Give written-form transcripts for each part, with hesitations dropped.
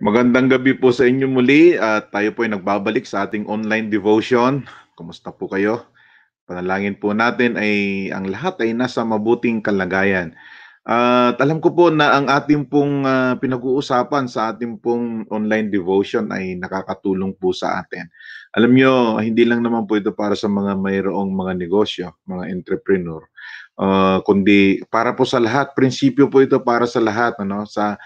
Magandang gabi po sa inyo muli at tayo po ay nagbabalik sa ating online devotion. Kumusta po kayo? Panalangin po natin ay ang lahat ay nasa mabuting kalagayan. At alam ko po na ang ating pong pinag-uusapan sa ating pong online devotion ay nakakatulong po sa atin. Alam nyo, hindi lang naman po ito para sa mga mayroong mga negosyo, mga entrepreneur, kundi para po sa lahat. Prinsipyo po ito para sa lahat, ano, sa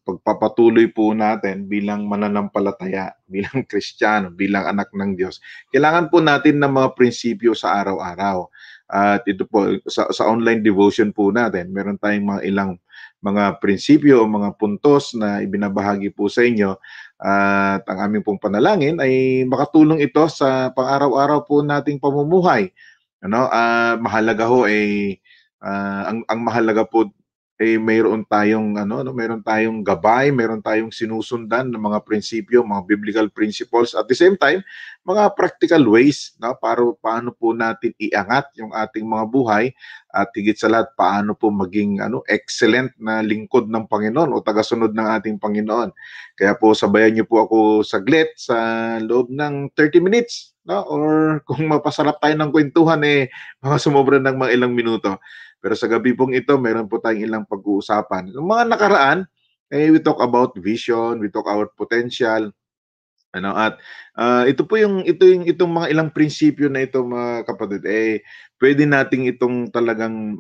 pagpapatuloy po natin bilang mananampalataya, bilang Kristiyano, bilang anak ng Diyos. Kailangan po natin ng mga prinsipyo sa araw-araw. At ito po, sa online devotion po natin, meron tayong mga ilang mga prinsipyo o mga puntos na ibinabahagi po sa inyo. At ang aming pong panalangin ay makatulong ito sa pang-araw-araw po nating pamumuhay. Ano, mahalaga ho ay ang mahalaga po mayroon tayong mayroon tayong gabay, mayroon tayong sinusundan ng mga prinsipyo, mga biblical principles, at the same time, mga practical ways, no, para paano po natin iangat yung ating mga buhay at higit sa lahat paano po maging excellent na lingkod ng Panginoon o tagasunod ng ating Panginoon. Kaya po sabayan niyo po ako saglit sa loob ng 30 minutes, no, or kung mapasarap tayo ng kwentuhan mga sumobra ng mga ilang minuto. Pero sa gabi pong ito, meron po tayong ilang pag-uusapan. Yung mga nakaraan, we talk about vision, we talk about potential, at itong mga ilang prinsipyo na ito, mga kapatid, pwede nating itong talagang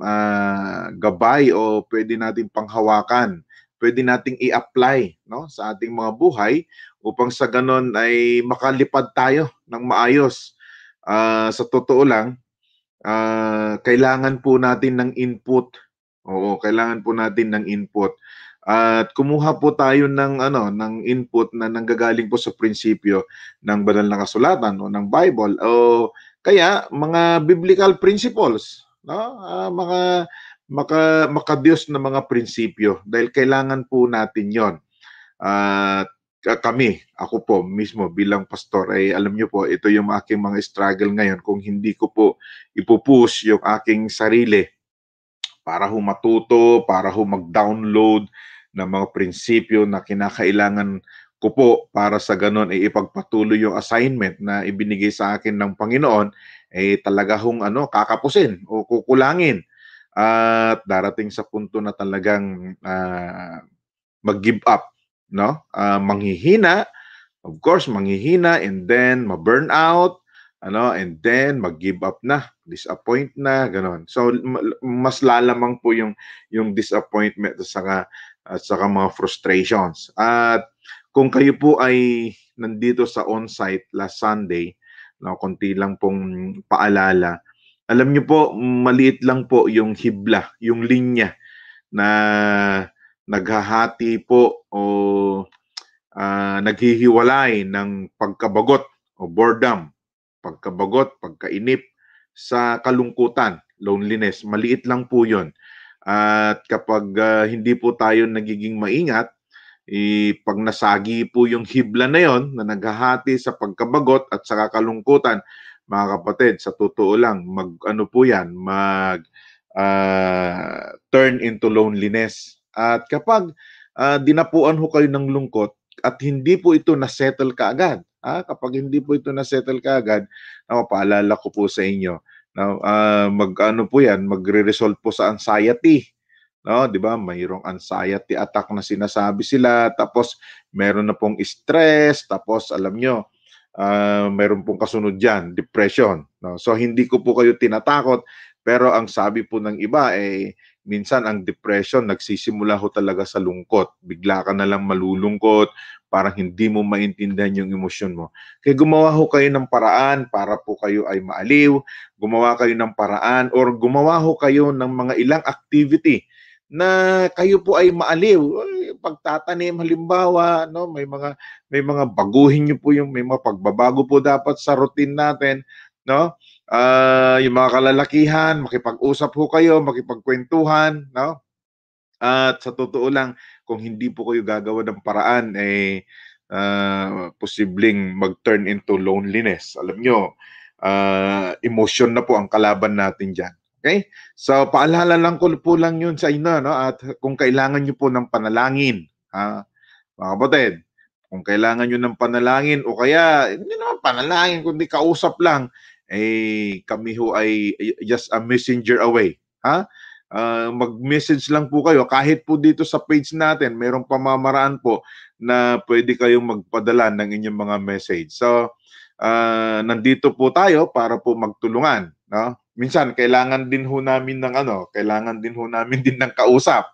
gabay o pwede nating panghawakan. Pwede nating i-apply, no, sa ating mga buhay upang sa ganon ay makalipad tayo ng maayos. Sa totoo lang, kailangan po natin ng input. Oo, kailangan po natin ng input. At kumuha po tayo ng input na nanggagaling po sa prinsipyo ng banal na kasulatan o ng Bible o kaya mga biblical principles, no? Mga makadiyos na mga prinsipyo dahil kailangan po natin 'yon. At ako po mismo bilang pastor ay alam niyo po, ito yung aking mga struggle ngayon kung hindi ko po ipupush yung aking sarili para matuto, para mag-download ng mga prinsipyo na kinakailangan ko po para sa ganon ay ipagpatuloy yung assignment na ibinigay sa akin ng Panginoon talaga kakapusin o kukulangin at darating sa punto na talagang mag-give up, no? Manghihina, of course, manghihina and then ma-burnout, and then mag-give up na, disappoint na, ganon. So mas lalamang po yung disappointment at saka mga frustrations. At kung kayo po ay nandito sa on-site last Sunday, no, konti lang pong paalala. Alam niyo po, maliit lang po yung hibla, yung linya na naghahati po o naghihiwalay ng pagkabagot o boredom, pagkabagot, pagkainip sa kalungkutan, loneliness. Maliit lang po yun. At kapag hindi po tayo nagiging maingat, pag nasagi po yung hibla na yon na naghahati sa pagkabagot at sa kalungkutan, mga kapatid, sa totoo lang, turn into loneliness. At kapag dinapuan ho kayo ng lungkot at hindi po ito na-settle kaagad, kapag hindi po ito na-settle kaagad, paalala ko po sa inyo, magre-result po sa anxiety. No, 'di ba? Mayroong anxiety attack na sinasabi sila, tapos meron na pong stress, tapos alam nyo, meron pong kasunod diyan, depression, no? So hindi ko po kayo tinatakot, pero ang sabi po ng iba minsan ang depression nagsisimula ho talaga sa lungkot. Bigla ka na lang malulungkot, parang hindi mo maintindihan yung emosyon mo. Kaya gumawa ho kayo ng paraan para po kayo ay maaliw, gumawa kayo ng paraan or gumawa ho kayo ng mga ilang activity na kayo po ay maaliw. Pagtatanim halimbawa, no, may mga baguhin niyo po may mga pagbabago po dapat sa routine natin, no? Yung mga kalalakihan, makipag-usap ho kayo, makipagkwentuhan, no? At sa totoo lang, kung hindi po kayo gagawa ng paraan, posibleng mag-turn into loneliness. Alam nyo, emotion na po ang kalaban natin dyan. Okay? So, paalala lang ko po lang yun sa inyo, no? At kung kailangan nyo po ng panalangin, Mga kapatid, kung kailangan niyo ng panalangin o kaya hindi naman panalangin kundi kausap lang, eh, kami ho ay just a messenger away, ha? Mag-message lang po kayo kahit po dito sa page natin merong pamamaraan po na puwede kayong magpadala ng inyong mga message. So, nandito po tayo para po magtulungan, 'no? Minsan kailangan din ho namin ng ano, kailangan din ho namin din ng kausap,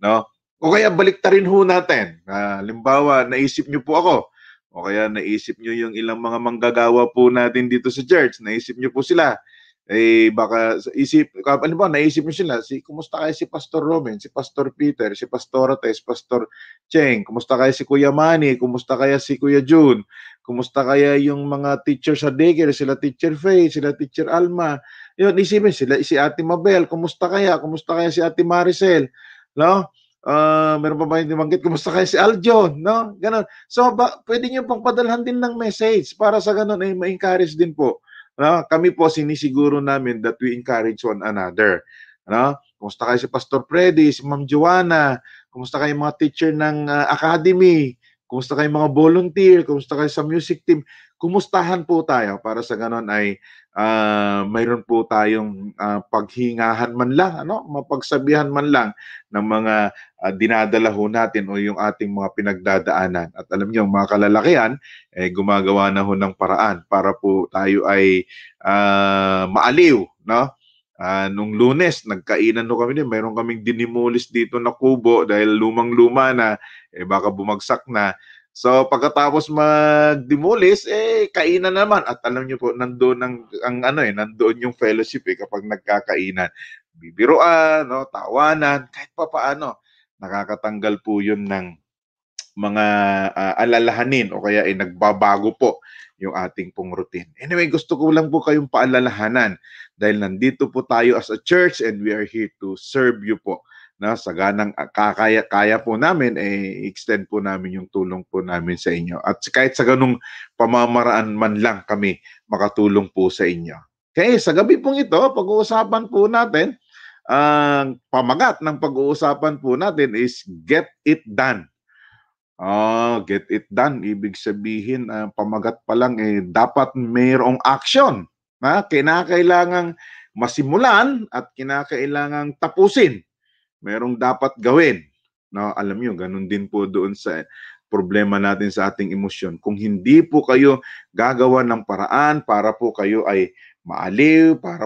'no? O kaya baliktarin ho natin. Halimbawa, naisip niyo po ako o kaya naisip niyo yung ilang mga manggagawa po natin dito sa church, naisip niyo po sila. Eh, baka halimbawa, naisip niyo sila, kumusta kaya si Pastor Robin, si Pastor Peter, si Pastor Tess, Pastor Cheng, kumusta kaya si Kuya Manny, kumusta kaya si Kuya June, kumusta kaya yung mga teacher sa daycare, sila Teacher Faye, sila Teacher Alma. Yun, isipin sila, si Ate Mabel, kumusta kaya si Ate Maricel, no? Meron pa ba yung nabanggit, kumusta kaya si Aljon, no? Ganon. So, pwede nyo pang padalhan din ng message para sa ganon ay ma-encourage din po. No? Kami po, sinisiguro namin that we encourage one another. No? Kumusta kayo si Pastor Freddy, si Ma'am Joanna, kumusta kayo mga teacher ng academy, kumusta kayo mga volunteer, kumusta kayo sa music team, kumustahan po tayo para sa ganon ay mayroon po tayong paghingahan man lang, ano, mapagsabihan man lang ng mga dinadala ho natin o yung ating mga pinagdadaanan. At alam niyo, mga kalalakihan, eh, gumagawa na ho ng paraan para po tayo ay maaliw, no? Nung Lunes, nagkainan no kami din. Mayroon kaming dinimulis dito na kubo dahil lumang-luma na, eh, baka bumagsak na. So pagkatapos mag-demolish, eh kainan naman at alam niyo po nandoon nandoon yung fellowship eh kapag nagkakainan. Bibiruan, no, tawanan, kahit pa paano nakakatanggal po 'yun ng mga alalahanin o kaya ay nagbabago po yung ating pong routine. Anyway, gusto ko lang po kayong paalalahanan dahil nandito po tayo as a church and we are here to serve you po. Na sa ganang kaya po namin extend po namin yung tulong po namin sa inyo. At kahit sa ganung pamamaraan man lang kami makatulong po sa inyo. Okay, sa gabi pong ito, pag-uusapan po natin, ang pamagat ng pag-uusapan po natin is Get It Done. Get it done. Ibig sabihin, pamagat pa lang, eh, dapat mayroong action. Kinakailangang masimulan at kinakailangang tapusin. Merong dapat gawin. No, alam niyo, ganun din po doon sa problema natin sa ating emosyon. Kung hindi po kayo gagawa ng paraan para po kayo ay maaliw, para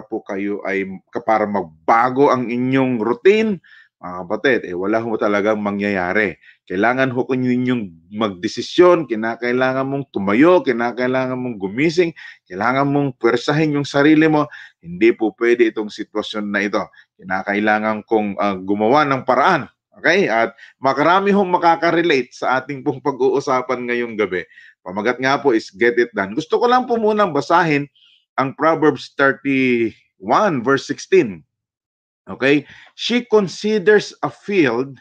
magbago ang inyong routine, mga kapatid, eh wala ho talagang mangyayari. Kailangan ho ninyong magdesisyon, kinakailangan mong tumayo, kinakailangan mong gumising, kailangan mong pwersahin yung sarili mo. Hindi po pwede itong sitwasyon na ito. Kinakailangan kong gumawa ng paraan. Okay? At makarami hong makaka-relate sa ating pong pag-uusapan ngayong gabi. Pamagat nga po is Get It Done. Gusto ko lang po munang basahin ang Proverbs 31 verse 16. Okay? She considers a field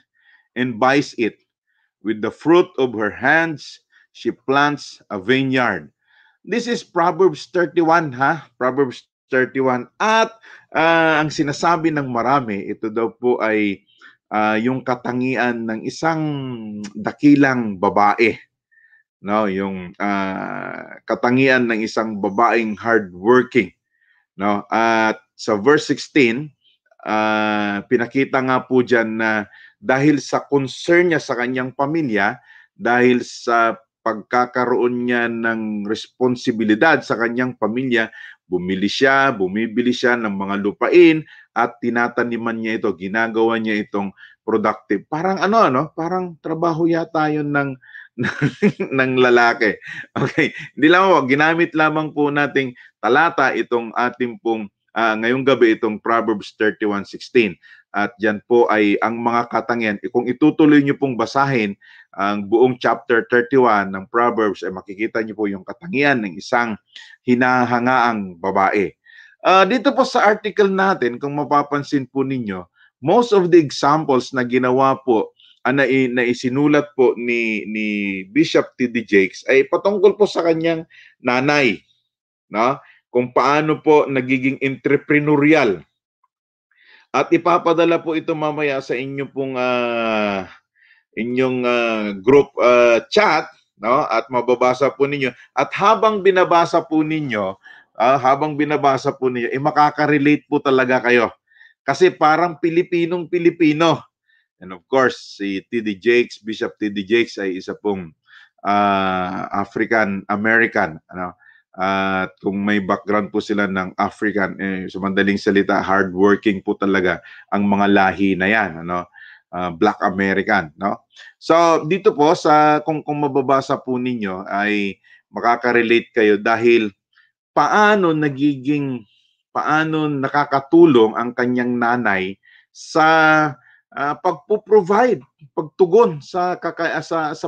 and buys it. With the fruit of her hands, she plants a vineyard. This is Proverbs 31, ha? Proverbs 31. At ang sinasabi ng marami, ito daw po ay yung katangian ng isang dakilang babae. No, yung katangian ng isang babaeng hardworking. No? At sa verse 16, pinakita nga po dyan na dahil sa concern niya sa kanyang pamilya, dahil sa pagkakaroon niya ng responsibilidad sa kanyang pamilya, bumibili siya ng mga lupain at tinataniman niya ito, ginagawa niya itong productive. Parang parang trabaho yata yun ng lalaki. Okay, hindi lang ginamit lamang po nating talata itong ating pong ngayong gabi itong Proverbs 31:16. At yan po ay ang mga katangian. Kung itutuloy niyo pong basahin ang buong chapter 31 ng Proverbs, ay makikita niyo po yung katangian ng isang hinahangaang babae. Dito po sa article natin, kung mapapansin po ninyo, most of the examples na ginawa po, na isinulat po ni Bishop T.D. Jakes ay patungkol po sa kanyang nanay. No? Kung paano po nagiging entrepreneurial. At ipapadala po ito mamaya sa inyo pong inyong group chat, no? At mababasa po ninyo. At habang binabasa po ninyo, makaka-relate po talaga kayo. Kasi parang Pilipinong-Pilipino. And of course, si T.D. Jakes, Bishop T.D. Jakes ay isa pong African-American. Ano? At kung may background po sila ng African, sa madaling salita, hardworking po talaga ang mga lahi na yan. Ano? Black American. No? So, dito po, kung mababasa po ninyo, ay makaka-relate kayo dahil paano nakakatulong ang kanyang nanay sa pagtugon sa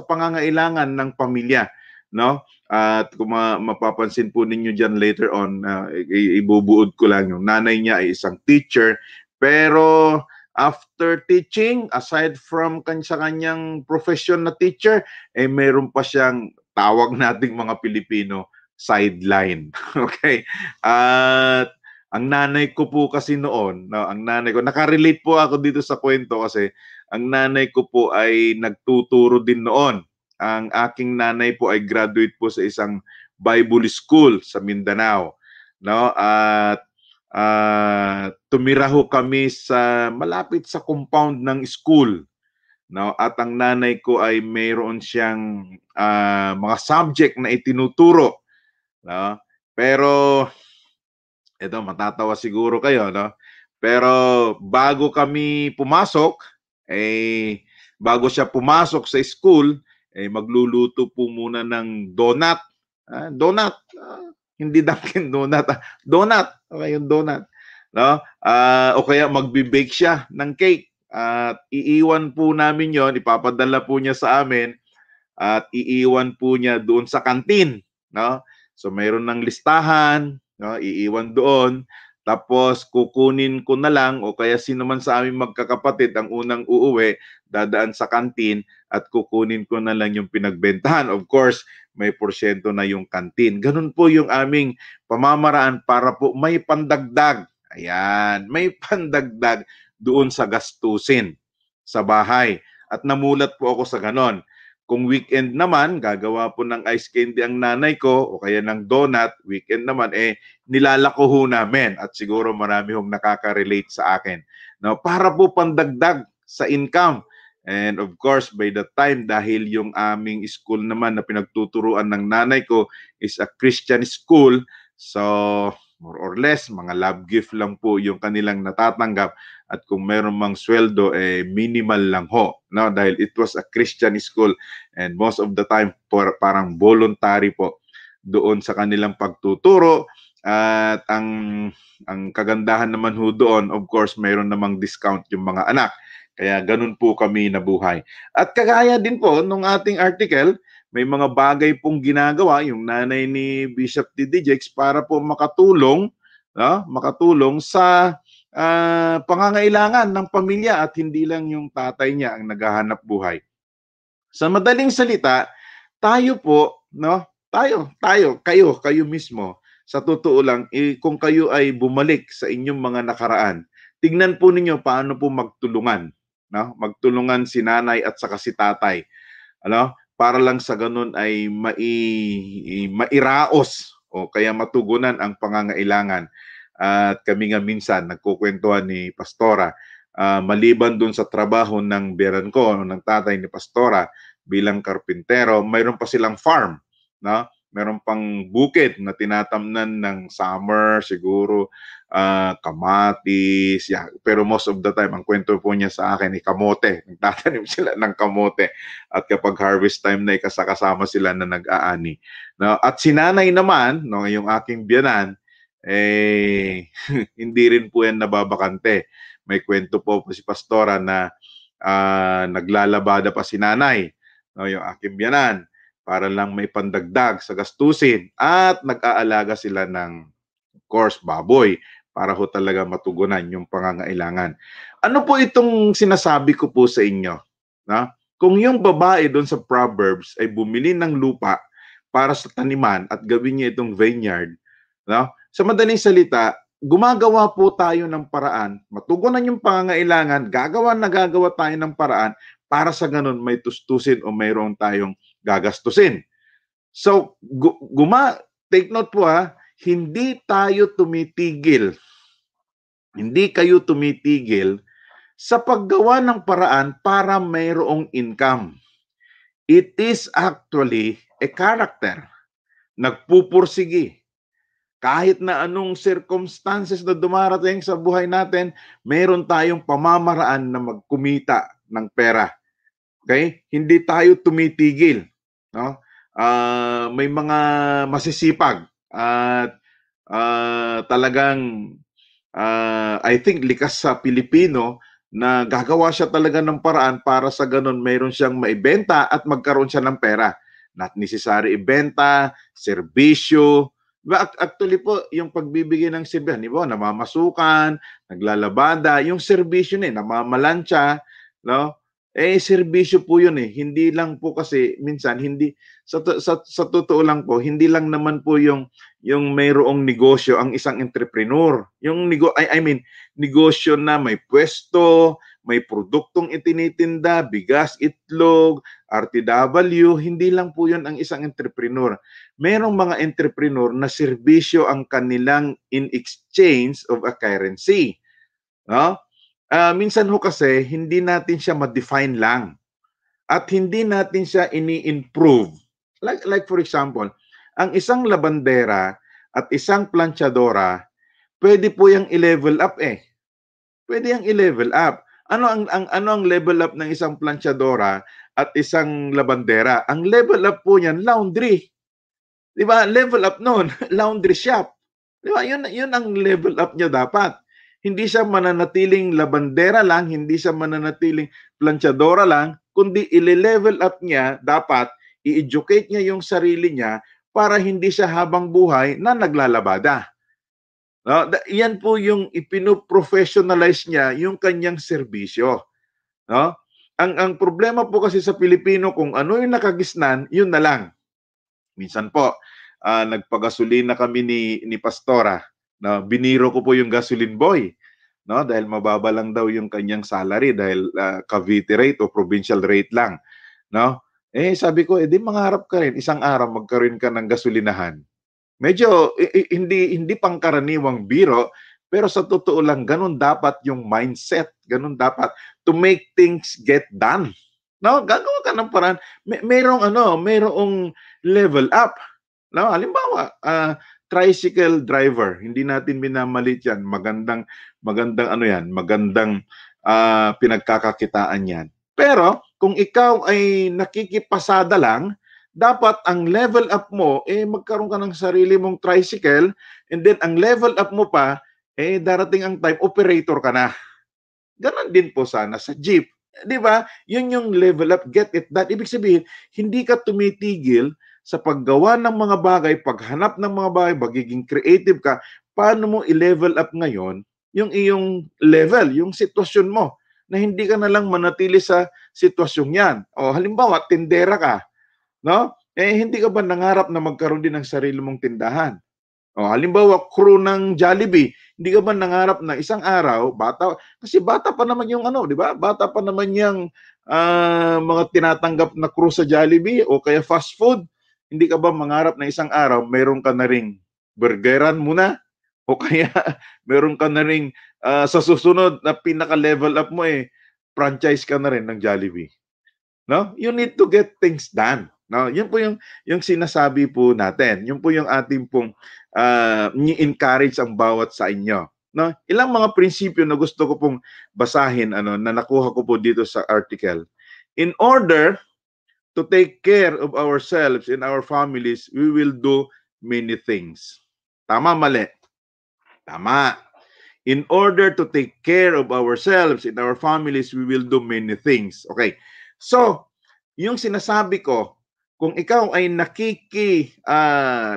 pangangailangan ng pamilya, no? At kung mapapansin po ninyo diyan later on, ibubuod ko lang yung nanay niya ay isang teacher, pero after teaching, aside from sa kanyang profession na teacher, meron pa siyang tawag nating mga Pilipino sideline. Okay? At ang nanay ko po kasi noon, no, nakarelate po ako dito sa kwento kasi ang nanay ko po ay nagtuturo din noon. Ang aking nanay po ay graduate po sa isang Bible school sa Mindanao, no? At tumira ho kami sa malapit sa compound ng school, no? At ang nanay ko ay mayroon siyang mga subject na itinuturo, no? Pero ito, matatawa siguro kayo, no? Pero bago kami pumasok, bago siya pumasok sa school, magluluto po muna ng donut. Donut, hindi Dunkin Donut. Donut, okay, yung donut. No? O kaya magbe-bake siya ng cake. At iiwan po namin yon, ipapadala po niya sa amin at iiwan po niya doon sa kantin. No? So mayroon ng listahan, no? Iiwan doon. Tapos kukunin ko na lang o kaya sino man sa aming magkakapatid ang unang uuwi, dadaan sa kantin at kukunin ko na lang yung pinagbentahan. Of course, may porsyento na yung kantin. Ganun po yung aming pamamaraan para po may pandagdag. Ayan, may pandagdag doon sa gastusin sa bahay. At namulat po ako sa ganon. Kung weekend naman, gagawa po ng ice candy ang nanay ko o kaya ng donut, weekend naman, nilalako ho namin at siguro marami hong nakaka-relate sa akin. No, para po pandagdag sa income. And of course, by the time, dahil yung aming school naman na pinagtuturuan ng nanay ko is a Christian school, so more or less, mga love gift lang po yung kanilang natatanggap at kung meron mang sweldo, minimal lang ho. No? Dahil it was a Christian school and most of the time, parang voluntary po doon sa kanilang pagtuturo. At ang kagandahan naman ho doon, of course, mayroon namang discount yung mga anak. Kaya ganun po kami nabuhay. At kagaya din po nung ating article, may mga bagay pong ginagawa yung nanay ni Bishop T.D. Jakes para po makatulong sa pangangailangan ng pamilya at hindi lang yung tatay niya ang naghahanap buhay. Sa madaling salita, tayo po, no? Kayo mismo, sa totoo lang, kung kayo ay bumalik sa inyong mga nakaraan, tignan po ninyo paano po magtulungan, no? Magtulungan si nanay at saka si tatay. Ano? Para lang sa ganun ay mairaos o kaya matugunan ang pangangailangan. At kami nga minsan nagkukwentuhan ni Pastora, maliban dun sa trabaho ng biyenan ko, ng tatay ni Pastora bilang karpintero, mayroon pa silang farm, no? Meron pang bukid na tinatamnan ng summer, siguro kamatis, yeah. Pero most of the time, ang kwento po niya sa akin ay kamote. Nagtatanim sila ng kamote. At kapag harvest time na, kasama sila na nag-aani. No? At si nanay naman, no, yung aking biyanan, hindi rin po yan nababakante. May kwento po si Pastora na naglalabada pa si nanay, no, yung aking biyanan, para lang may pandagdag sa gastusin at nag-aalaga sila ng, of course, baboy para ho talaga matugunan yung pangangailangan. Ano po itong sinasabi ko po sa inyo? No? Kung yung babae doon sa Proverbs ay bumili ng lupa para sa taniman at gawin niya itong vineyard, no? Sa madaling salita, gumagawa po tayo ng paraan, matugunan yung pangangailangan, gagawa tayo ng paraan para sa ganun may tustusin o mayroon tayong gagastusin. So, take note po ha, hindi tayo tumitigil, hindi kayo tumitigil sa paggawa ng paraan para mayroong income. It is actually a character. Nagpupursigi. Kahit na anong circumstances na dumarating sa buhay natin, meron tayong pamamaraan na magkumita ng pera. Okay? Hindi tayo tumitigil. No? May mga masisipag at talagang I think likas sa Pilipino na gagawa siya talaga ng paraan para sa ganun mayroon siyang maibenta at magkaroon siya ng pera. Not necessary ibenta, serbisyo. Actually po, yung pagbibigay ng serbisyo, di ba, namamasukan, naglalabada, yung serbisyo na namamalansya, no? Serbisyo po yun eh. Hindi lang po kasi minsan hindi sa totoo lang po, hindi lang naman po yung mayroong negosyo ang isang entrepreneur. Yung negosyo na may pwesto, may produktong itinitinda, bigas, itlog, RTW, hindi lang po yun ang isang entrepreneur. Merong mga entrepreneur na serbisyo ang kanilang in exchange of a currency. No? Minsan ho kasi, hindi natin siya ma-define lang. At hindi natin siya ini-improve. Like for example, ang isang labandera at isang planchadora, pwede po yung i-level up eh. Pwede yung i-level up. Ano ang level up ng isang planchadora at isang labandera? Ang level up po niyan, laundry. 'Di ba? Level up noon, laundry shop. 'Di ba? Yun ang level up niya dapat. Hindi siya mananatiling labandera lang, hindi siya mananatiling planchadora lang, kundi i-level up niya, dapat i-educate niya yung sarili niya para hindi siya habang buhay na naglalabada. No? Yan po yung ipino-professionalize niya yung kanyang serbisyo. No? Ang problema po kasi sa Pilipino, kung ano yung nakagisnan, yun na lang. Minsan po, nagpagasolina kami ni Pastora. No? Biniro ko po yung gasoline boy. No? Dahil mababa lang daw yung kanyang salary dahil Cavite rate o provincial rate lang. No? Sabi ko, di mangarap ka rin. Isang araw magkaroon ka ng gasolinahan. Medyo hindi pangkaraniwang biro, pero sa totoo lang, ganun dapat yung mindset. Ganun dapat to make things get done. No? Gagawa ka ng paraan. Mayroong level up. No? Halimbawa, tricycle driver, hindi natin minamalit yan. Magandang pinagkakakitaan yan. Pero kung ikaw ay nakikipasada lang, dapat ang level up mo, magkaroon ka ng sarili mong tricycle, and then ang level up mo pa, darating ang time, operator ka na. Ganon din po sana sa jeep. Di ba? Yun yung level up, get it done. Ibig sabihin, hindi ka tumitigil sa paggawa ng mga bagay, paghanap ng mga bagay, magiging creative ka. Paano mo i-level up ngayon yung iyong level, yung sitwasyon mo, na hindi ka na lang manatili sa sitwasyong yan. O halimbawa, tindera ka. No? Hindi ka ba nangarap na magkaroon din ng sarili mong tindahan? O, halimbawa, crew ng Jollibee, hindi ka ba nangarap na isang araw, kasi bata pa naman yung di ba? Bata pa naman yung mga tinatanggap na crew sa Jollibee o kaya fast food. Hindi ka ba mangarap na isang araw, meron ka na ring burgeran muna? O kaya meron ka na ring sa susunod na pinaka-level up mo franchise ka na rin ng Jollibee. No? You need to get things done. No, yun po yung sinasabi po natin. Yun po yung ating pong ni-encourage ang bawat sa inyo. No? Ilang mga prinsipyo na gusto ko pong basahin na nakuha ko po dito sa article. In order to take care of ourselves and our families, we will do many things. Tama, mali? Tama. In order to take care of ourselves and our families, we will do many things. Okay. So, yung sinasabi ko, kung ikaw ay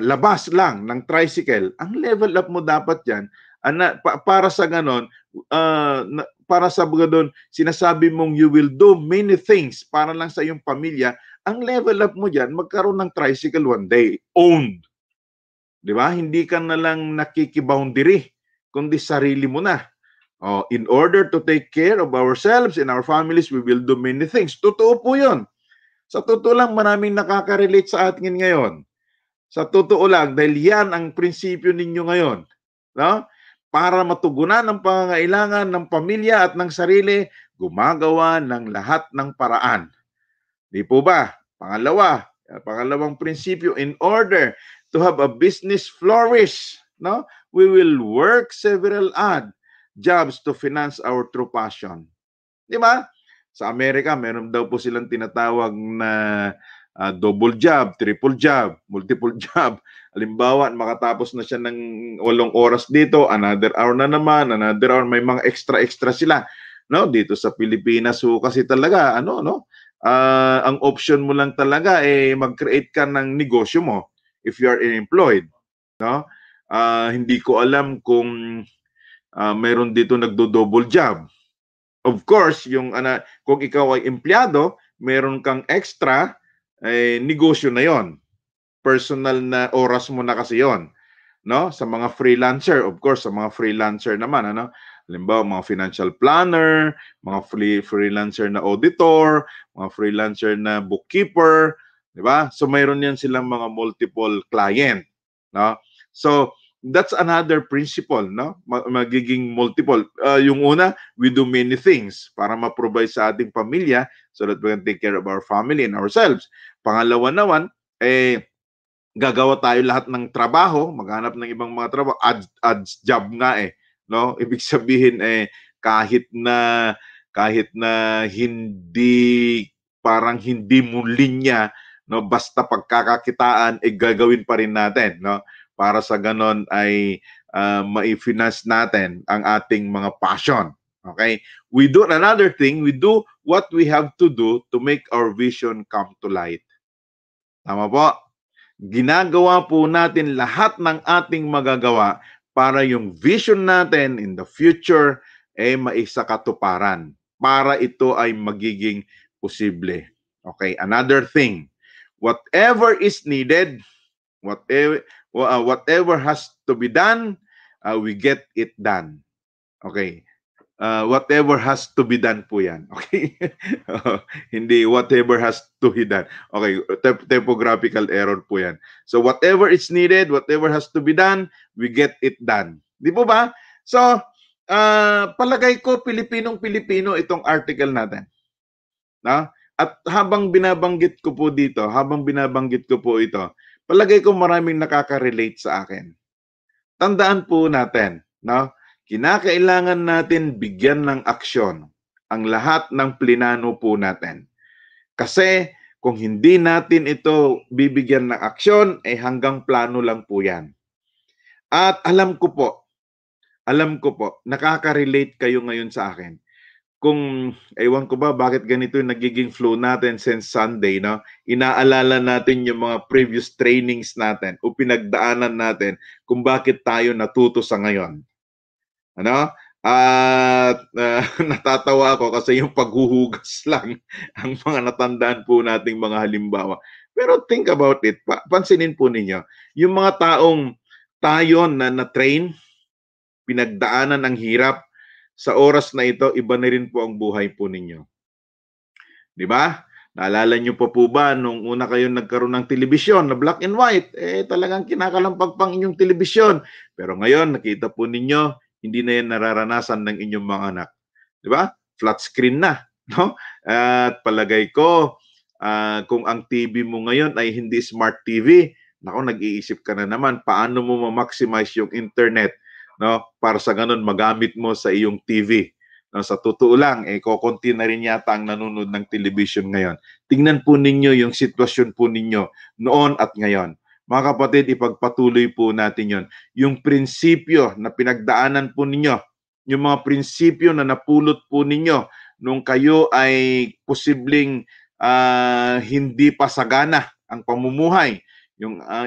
labas lang ng tricycle, ang level up mo dapat yan, para sa ganon, sinasabi mong you will do many things para lang sa iyong pamilya, ang level up mo dyan, magkaroon ng tricycle one day, owned. Di ba? Hindi ka na lang nakikiboundary, kundi sarili mo na. Oh, in order to take care of ourselves and our families, we will do many things. Totoo po yun. Sa totoo lang, maraming nakaka-relate sa atin ngayon. Sa totoo lang, dahil yan ang prinsipyo ninyo ngayon. No? Para matugunan ang pangangailangan ng pamilya at ng sarili, gumagawa ng lahat ng paraan. Di po ba? Pangalawang prinsipyo, in order to have a business flourish, no, we will work several odd jobs to finance our true passion. Di ba? Sa Amerika, meron daw po silang tinatawag na double job, triple job, multiple job. Halimbawa, makatapos na siya ng 8 oras dito, another hour na naman, another hour, may mga extra sila. No, dito sa Pilipinas so kasi talaga ang option mo lang talaga mag-create ka ng negosyo mo if you are unemployed, no? Hindi ko alam kung meron dito nagdo-double job. Of course, kung ikaw ay empleyado, meron kang extra, negosyo na 'yon. Personal na oras mo na kasi 'yon, no? Sa mga freelancer, of course, sa mga freelancer naman, halimbawa, mga financial planner, mga freelancer na auditor, mga freelancer na bookkeeper, di ba? So, mayroon yan silang mga multiple client, no? So, that's another principle, no? Magiging multiple. Yung una, we do many things para ma-provide sa ating pamilya so that we can take care of our family and ourselves. Pangalawa naman, gagawa tayo lahat ng trabaho, maghanap ng ibang mga trabaho, adds job nga no? Ibig sabihin kahit na hindi parang hindi mo linya, no, basta pagkakakitaan gagawin pa rin natin, no? Para sa ganon ay mai-finance natin ang ating mga passion. Okay? We do another thing, we do what we have to do to make our vision come to light. Tama po? Ginagawa po natin lahat ng ating magagawa para yung vision natin in the future maisakatuparan, para ito ay magiging posible. Okay, another thing, whatever is needed, whatever has to be done, we get it done. Okay, whatever has to be done po yan. Okay? Hindi whatever has to be done. Okay, typographical error po yan. So whatever is needed, whatever has to be done, we get it done. Di po ba? So, palagay ko Pilipinong-Pilipino itong article natin. No? At habang binabanggit ko po ito, palagay ko maraming nakaka-relate sa akin. Tandaan po natin, no? Kinakailangan natin bigyan ng aksyon ang lahat ng plinano po natin. Kasi kung hindi natin ito bibigyan ng aksyon, hanggang plano lang po yan. At alam ko po, nakaka-relate kayo ngayon sa akin. Kung, ewan ko ba, bakit ganito yung nagiging flow natin since Sunday, no? Inaalala natin yung mga previous trainings natin o pinagdaanan natin kung bakit tayo natuto sa ngayon. Ano? At natatawa ako kasi yung paghuhugas lang ang mga natandaan po nating mga halimbawa. Pero think about it. Pansinin po ninyo, yung mga taong tayo na-train, pinagdaanan ang hirap, sa oras na ito, iba na rin po ang buhay po ninyo. Di ba? Naalala nyo pa po ba nung una kayo nagkaroon ng telebisyon na black and white? Talagang kinakalampag pang inyong telebisyon. Pero ngayon, nakita po ninyo, hindi na yan nararanasan ng inyong mga anak. Di ba? Flat screen na. No? At palagay ko, kung ang TV mo ngayon ay hindi smart TV, nag-iisip ka na naman, paano mo ma-maximize yung internet, no? Para sa ganun, magamit mo sa iyong TV. No, sa totoo lang, kokonti na rin yata ang nanonood ng television ngayon. Tingnan po ninyo yung sitwasyon po ninyo noon at ngayon. Mga kapatid, ipagpatuloy po natin yon. Yung prinsipyo na pinagdaanan po ninyo, yung mga prinsipyo na napulot po ninyo nung kayo ay posibleng hindi pa sagana ang pamumuhay.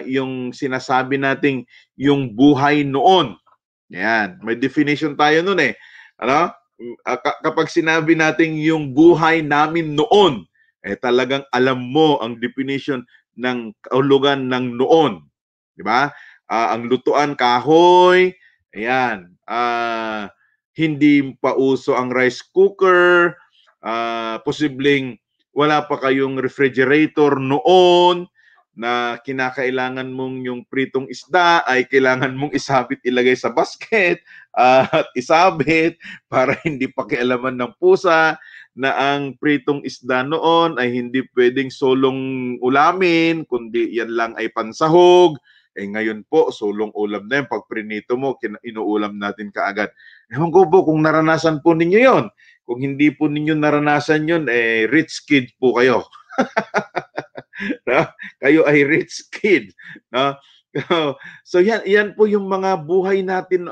Yung sinasabi nating yung buhay noon. Yan, may definition tayo nun Ano? Kapag sinabi natin yung buhay namin noon, talagang alam mo ang definition ng kahulugan ng noon. Di ba? Ang lutuan, kahoy, ayan. hindi pa uso ang rice cooker, posibleng wala pa kayong refrigerator noon na kinakailangan mong yung pritong isda ay kailangan mong isabit, ilagay sa basket at isabit para hindi pakialaman ng pusa, na ang pritong isda noon ay hindi pwedeng solong ulamin, kundi yan lang ay pansahog. Ngayon po, solong ulam na yan. Pag prinito mo, inuulam natin kaagad. Ewan ko po kung naranasan po ninyo yon. Kung hindi po ninyo naranasan yun, rich kid po kayo. No? Kayo ay rich kid. No? So yan po yung mga buhay natin,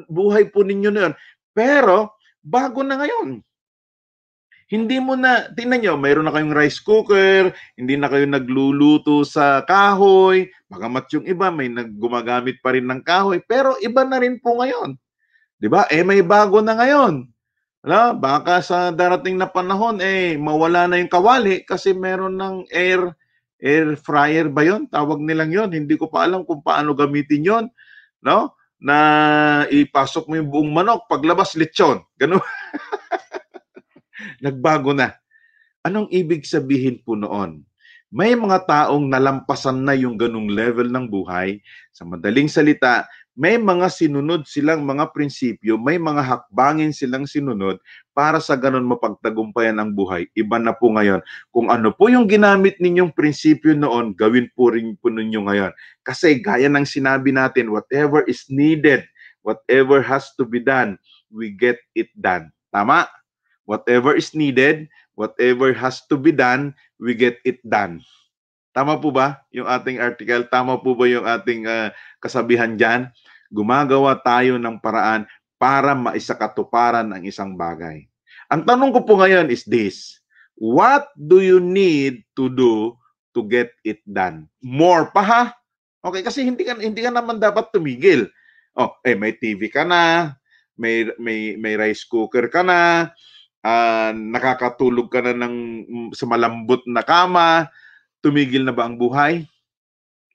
buhay po ninyo na yun. Pero bago na ngayon. Hindi mo na, tingnan nyo, mayroon na kayong rice cooker, hindi na kayo nagluluto sa kahoy, bagamat yung iba may gumagamit pa rin ng kahoy, pero iba na rin po ngayon. 'Di ba? May bago na ngayon. Baka sa darating na panahon mawala na yung kawali kasi meron ng air fryer ba 'yon? Tawag nilang 'yon. Hindi ko pa alam kung paano gamitin 'yon, no? Na ipasok mo yung buong manok, paglabas lechon. Ganun. Nagbago na. Anong ibig sabihin po noon? May mga taong nalampasan na yung ganung level ng buhay. Sa madaling salita, may mga sinunod silang mga prinsipyo, may mga hakbangin silang sinunod para sa ganun mapagtagumpayan ang buhay. Iba na po ngayon. Kung ano po yung ginamit ninyong prinsipyo noon, gawin po rin po ninyo ngayon. Kasi gaya ng sinabi natin, whatever is needed, whatever has to be done, we get it done. Tama? Whatever is needed, whatever has to be done, we get it done. Tama po ba yung ating article? Tama po ba yung ating kasabihan dyan? Gumagawa tayo ng paraan para maisakatuparan ang isang bagay. Ang tanong ko po ngayon is this: what do you need to do to get it done? More pa ha? Okay, kasi hindi ka naman dapat tumigil. May TV ka na, may rice cooker ka na, nakakatulog ka na sa malambot na kama, tumigil na ba ang buhay?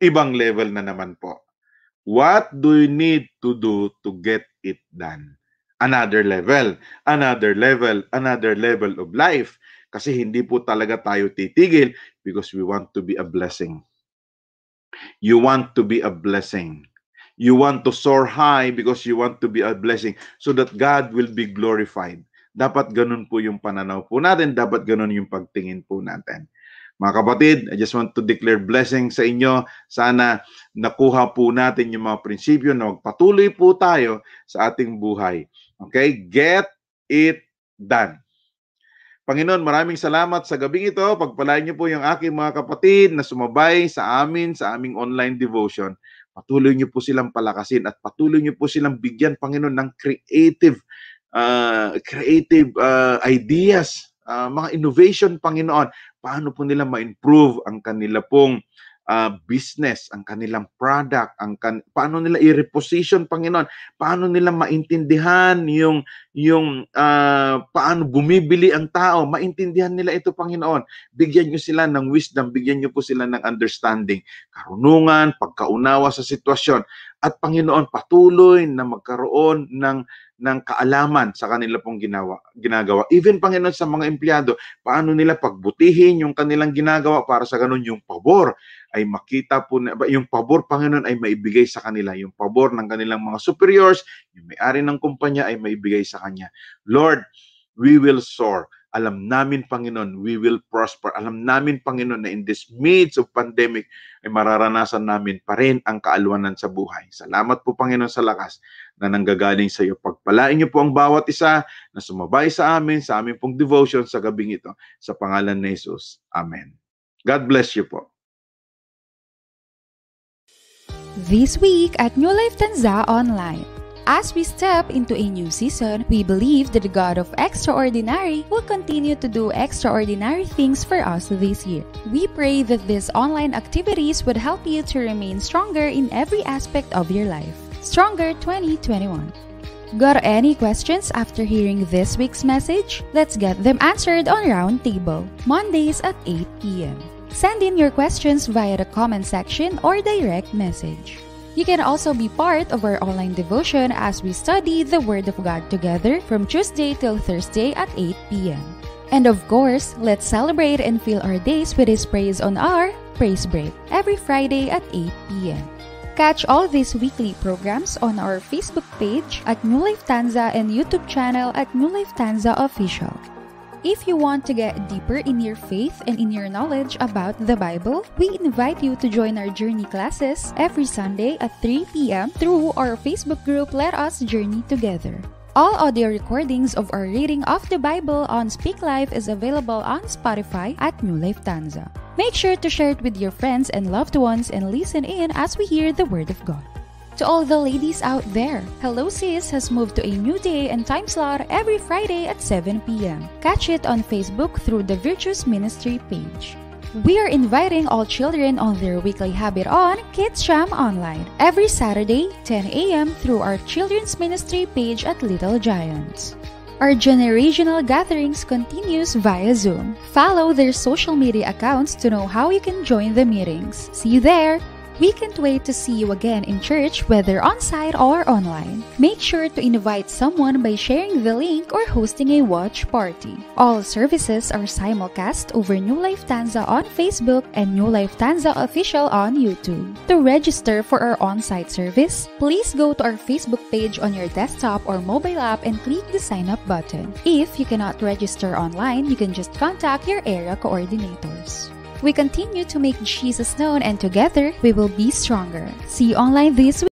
Ibang level na naman po. What do you need to do to get it done? Another level, another level, another level of life. Kasi hindi po talaga tayo titigil because we want to be a blessing. You want to be a blessing. You want to soar high because you want to be a blessing so that God will be glorified. Dapat ganun po yung pananaw po natin. Dapat ganun yung pagtingin po natin. Mga kapatid, I just want to declare blessing sa inyo. Sana nakuha po natin yung mga prinsipyo na magpatuloy po tayo sa ating buhay. Okay? Get it done. Panginoon, maraming salamat sa gabing ito. Pagpalain niyo po yung aking mga kapatid na sumabay sa aming online devotion. Patuloy niyo po silang palakasin at patuloy niyo po silang bigyan, Panginoon, ng creative ideas, mga innovation, Panginoon. Paano po nila ma-improve ang kanila pong business, ang kanilang product, paano nila i-reposition, Panginoon. Paano nila maintindihan yung paano bumibili ang tao. Maintindihan nila ito, Panginoon. Bigyan niyo sila ng wisdom, bigyan niyo po sila ng understanding, karunungan, pagkaunawa sa sitwasyon. At Panginoon, patuloy na magkaroon ng kaalaman sa kanila pong ginagawa. Even, Panginoon, sa mga empleyado, paano nila pagbutihin yung kanilang ginagawa para sa ganun yung pabor ay makita po, yung pabor, Panginoon, ay maibigay sa kanila. Yung pabor ng kanilang mga superiors, yung may-ari ng kumpanya ay maibigay sa kanya. Lord, we will soar. Alam namin, Panginoon, we will prosper. Alam namin, Panginoon, na in this midst of pandemic ay mararanasan namin pa rin ang kaalwanan sa buhay. Salamat po, Panginoon, sa lakas na nanggagaling sa iyo. Pagpalain niyo po ang bawat isa na sumabay sa amin pong devotion sa gabing ito. Sa pangalan ni Jesus. Amen. God bless you po. This week at New Life Tanza Online. As we step into a new season, we believe that the God of Extraordinary will continue to do extraordinary things for us this year. We pray that these online activities would help you to remain stronger in every aspect of your life. Stronger 2021. Got any questions after hearing this week's message? Let's get them answered on Roundtable, Mondays at 8 p.m. Send in your questions via the comment section or direct message. You can also be part of our online devotion as we study the Word of God together from Tuesday till Thursday at 8 p.m. And of course, let's celebrate and fill our days with His praise on our Praise Break every Friday at 8 p.m. Catch all these weekly programs on our Facebook page at New Life Tanza and YouTube channel at New Life Tanza Official. If you want to get deeper in your faith and in your knowledge about the Bible, we invite you to join our journey classes every Sunday at 3 p.m. through our Facebook group Let Us Journey Together. All audio recordings of our reading of the Bible on Speak Life is available on Spotify at New Life Tanza. Make sure to share it with your friends and loved ones and listen in as we hear the Word of God. To all the ladies out there, Hello Sis has moved to a new day and time slot every Friday at 7 p.m. Catch it on Facebook through the Virtuous Ministry page. We are inviting all children on their weekly habit on Kids Jam Online every Saturday, 10 a.m. through our Children's Ministry page at Little Giants. Our generational gatherings continues via Zoom. Follow their social media accounts to know how you can join the meetings. See you there! We can't wait to see you again in church, whether on-site or online. Make sure to invite someone by sharing the link or hosting a watch party. All services are simulcast over New Life Tanza on Facebook and New Life Tanza Official on YouTube. To register for our on-site service, please go to our Facebook page on your desktop or mobile app and click the sign up button. If you cannot register online, you can just contact your area coordinators. We continue to make Jesus known, and together we will be stronger. See you online this week.